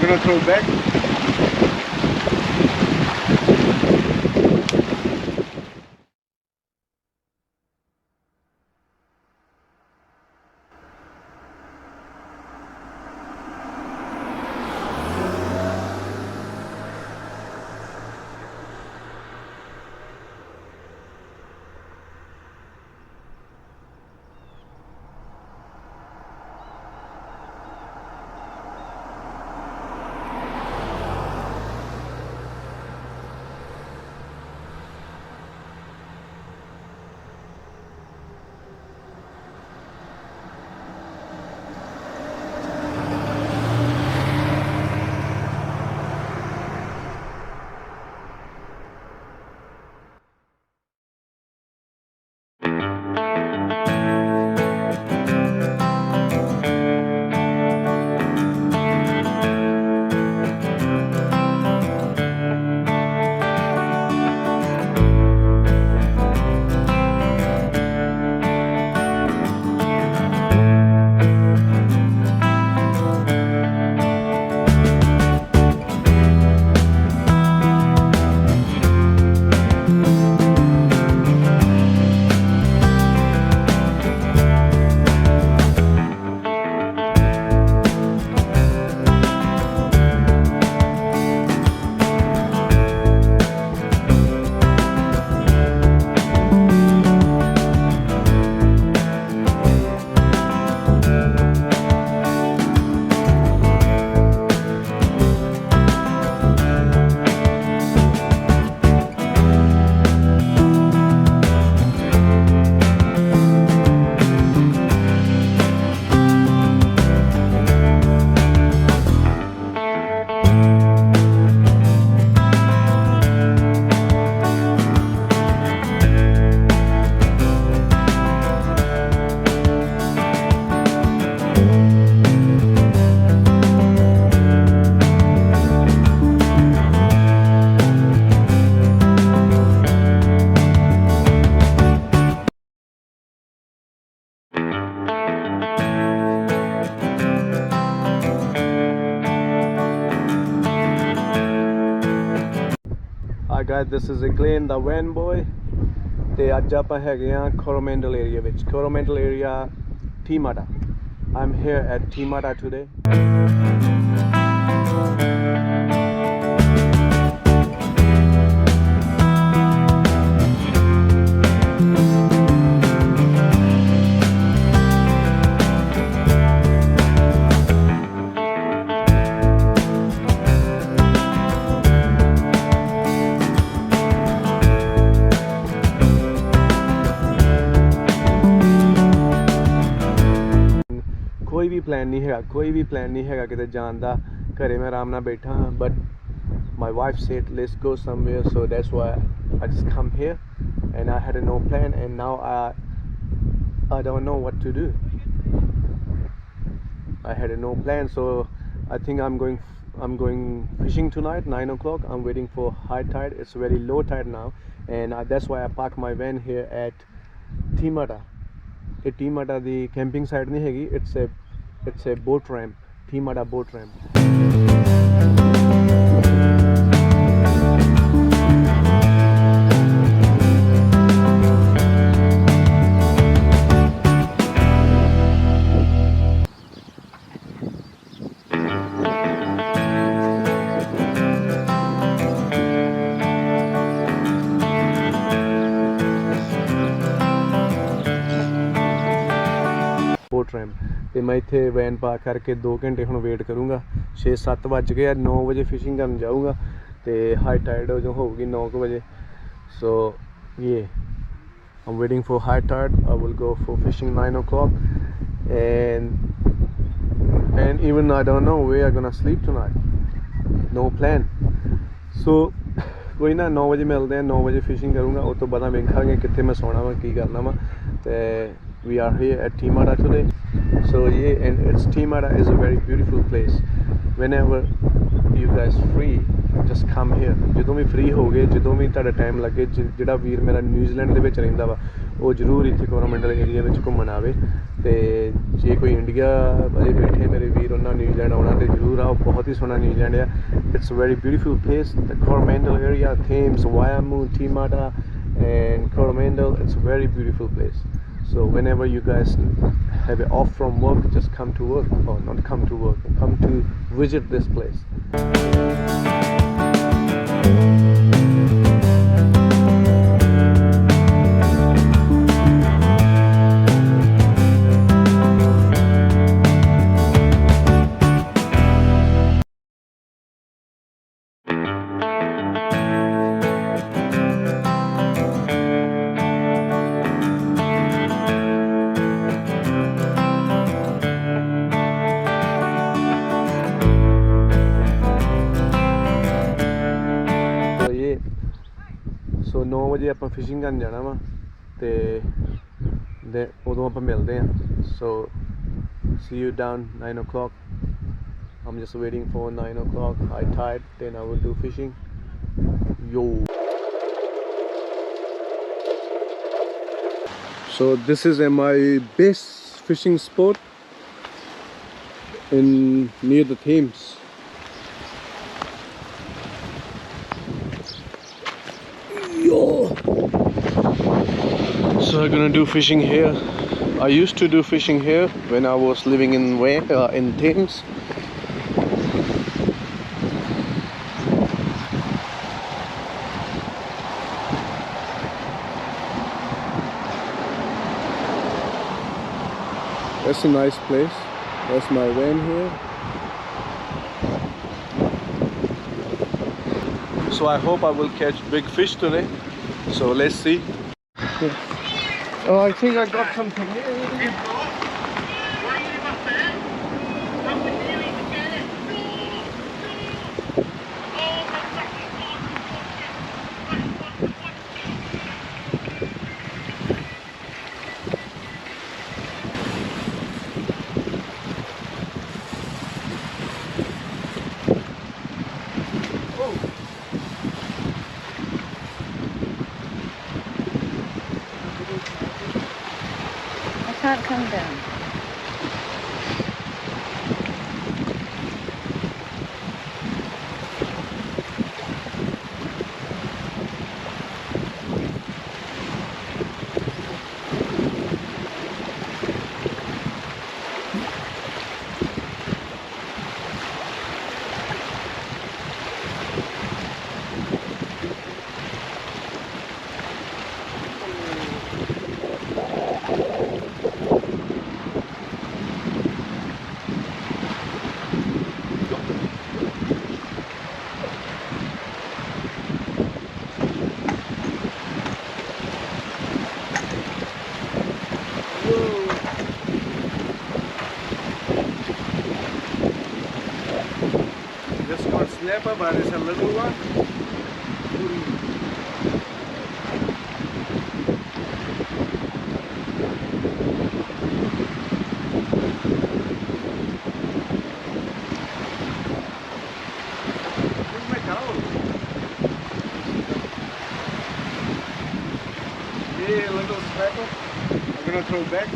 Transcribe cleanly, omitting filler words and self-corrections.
gonna throw it back. Hi guys, this is Glenn the van boy. ਤੇ ਅੱਜ ਆਪਾਂ ਹੈਗੇ ਆ Coromandel area ਵਿੱਚ. Coromandel area, Timata. I'm here at Timata today. कोई भी प्लान नहीं है किते जान दा घरे मैं आराम नाल बैठा हाँ but my wife said let's go somewhere, so that's why I just come here and I had no plan and now I don't know what to do. I had no plan, so I think I'm going fishing tonight 9 o'clock. I'm waiting for high tide. It's very low tide now and that's why I parked my van here at Timata. Timata the camping site nahi hegi, it's a boat ramp, Timata boat ramp. Boat ramp तो मैं इत्थे van park करके 2 घंटे हुण wait करूँगा. 6-7 बज गए, 9 बजे फिशिंग करन जाऊँगा तो हाई टाइड जो होगी 9 बजे. सो ये I am waiting for high tide. I will go for fishing 9 o'clock and even I don't know where I'm gonna sleep tonight. No plan. So कोई ना 9 बजे मिलते हैं. 9 बजे फिशिंग करूँगा, उस तो बाद वेखांगे कित्थे मैं सोना वा की करना वा. तो we are here at Timata today. So yeah, and it's Timata is a very beautiful place. whenever you guys free, just come here. ਜਦੋਂ ਵੀ free ਹੋਗੇ, ਜਦੋਂ ਵੀ ਤੁਹਾਡਾ ਟਾਈਮ ਲੱਗੇ, ਜਿਹੜਾ ਵੀਰ ਮੇਰਾ ਨਿਊਜ਼ੀਲੈਂਡ ਦੇ ਵਿੱਚ ਰਹਿੰਦਾ ਵਾ ਉਹ ਜ਼ਰੂਰ ਇੱਥੇ ਕੋਰੋਮੈਂਡਲ ਏਰੀਆ ਵਿੱਚ ਘੁੰਮਣ ਆਵੇ। ਤੇ ਜੇ ਕੋਈ ਇੰਡੀਆ ਵਾਲੇ ਬੈਠੇ ਮੇਰੇ ਵੀਰ ਉਹਨਾਂ ਨਿਊਜ਼ੀਲੈਂਡ ਆਉਣਾ ਤੇ ਜ਼ਰੂਰ ਆਓ। ਬਹੁਤ ਹੀ ਸੋਹਣਾ ਨਿਊਜ਼ੀਲੈਂਡ ਆ। It's a very beautiful place. The Coromandel area, Thames, Waikato, Timata and Coromandel, it's a very beautiful place. So whenever you guys have it off from work, just come to work, or not come to work, come to visit this place. ਸੋ 9 ਵਜੇ ਆਪਾਂ fishing ਕਰਨ ਜਾਣਾ ਵਾ ਤੇ ਉਦੋਂ ਆਪਾਂ ਮਿਲਦੇ ਹਾਂ। ਸੋ see you down 9 o'clock. I'm just waiting for 9 o'clock high tide, then I will do fishing. Yo. So this is my best fishing spot near the Thames. So I'm gonna do fishing here. I used to do fishing here when I was living in Thames. That's a nice place. That's my van here. So I hope I will catch big fish today. So let's see. Oh, I think I got something here. Can't come down. Snapper, but it's a little one. Where's my towel? Yeah, little snapper. I'm gonna throw back.